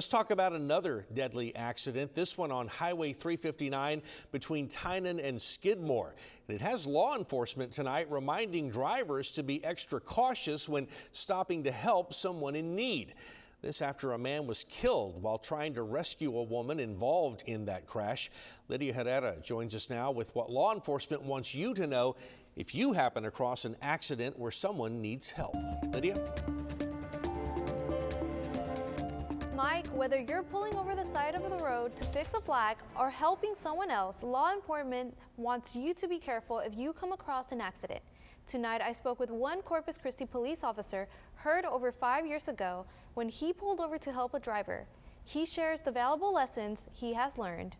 Let's talk about another deadly accident, this one on Highway 359 between Tynan and Skidmore. And it has law enforcement tonight reminding drivers to be extra cautious when stopping to help someone in need. This after a man was killed while trying to rescue a woman involved in that crash. Lydia Herrera joins us now with what law enforcement wants you to know if you happen across an accident where someone needs help. Lydia? Mike, whether you're pulling over the side of the road to fix a flag or helping someone else, law enforcement wants you to be careful if you come across an accident. Tonight, I spoke with one Corpus Christi police officer heard over 5 years ago when he pulled over to help a driver. He shares the valuable lessons he has learned.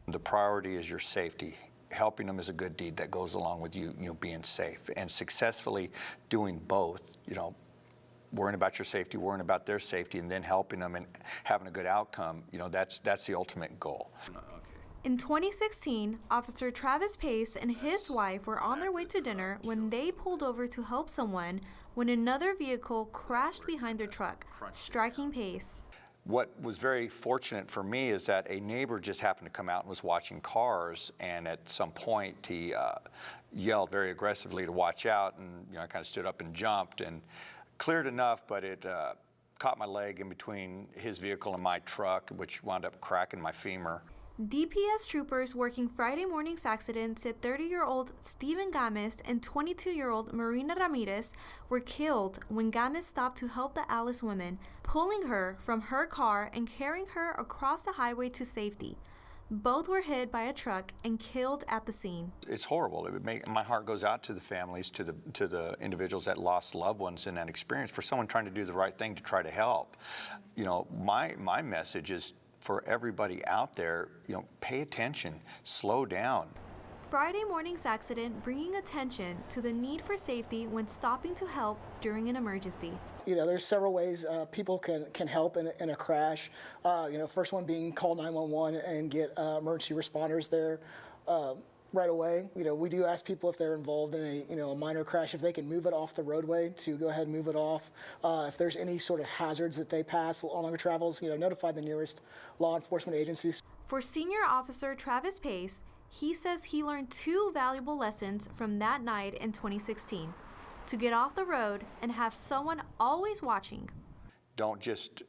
The priority is your safety. Helping them is a good deed that goes along with you being safe, and successfully doing both, worrying about your safety, worrying about their safety, and then helping them and having a good outcome, that's the ultimate goal. In 2016, Officer Travis Pace and his wife were on their way to dinner when they pulled over to help someone when another vehicle crashed behind their truck, striking Pace. What was very fortunate for me is that a neighbor just happened to come out and was watching cars, and at some point he yelled very aggressively to watch out, and I kind of stood up and jumped and cleared enough, but it caught my leg in between his vehicle and my truck, which wound up cracking my femur. DPS troopers working Friday morning's accident said 30-year-old Steven Games and 22-year-old Marina Ramirez were killed when Games stopped to help the Alice woman, pulling her from her car and carrying her across the highway to safety. Both were hit by a truck and killed at the scene. It's horrible. My heart goes out to the families, to the individuals that lost loved ones in that experience, for someone trying to do the right thing to try to help. My message is for everybody out there, pay attention, slow down. Friday morning's accident bringing attention to the need for safety when stopping to help during an emergency. There's several ways people can help in a crash. First one being call 911 and get emergency responders there right away. We do ask people if they're involved in a minor crash, if they can move it off the roadway, to go ahead and move it off. If there's any sort of hazards that they pass along their travels, notify the nearest law enforcement agencies. For Senior Officer Travis Pace, he says he learned 2 valuable lessons from that night in 2016. To get off the road and have someone always watching. Don't just,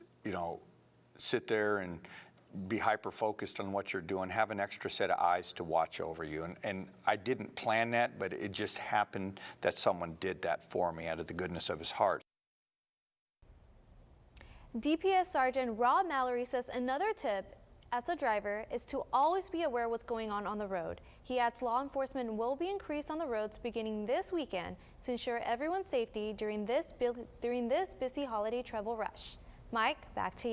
sit there and be hyper-focused on what you're doing. Have an extra set of eyes to watch over you. And I didn't plan that, but it just happened that someone did that for me out of the goodness of his heart. DPS Sergeant Rob Mallory says another tip as a driver is to always be aware what's going on the road. He adds law enforcement will be increased on the roads beginning this weekend to ensure everyone's safety during this busy holiday travel rush. Mike, back to you.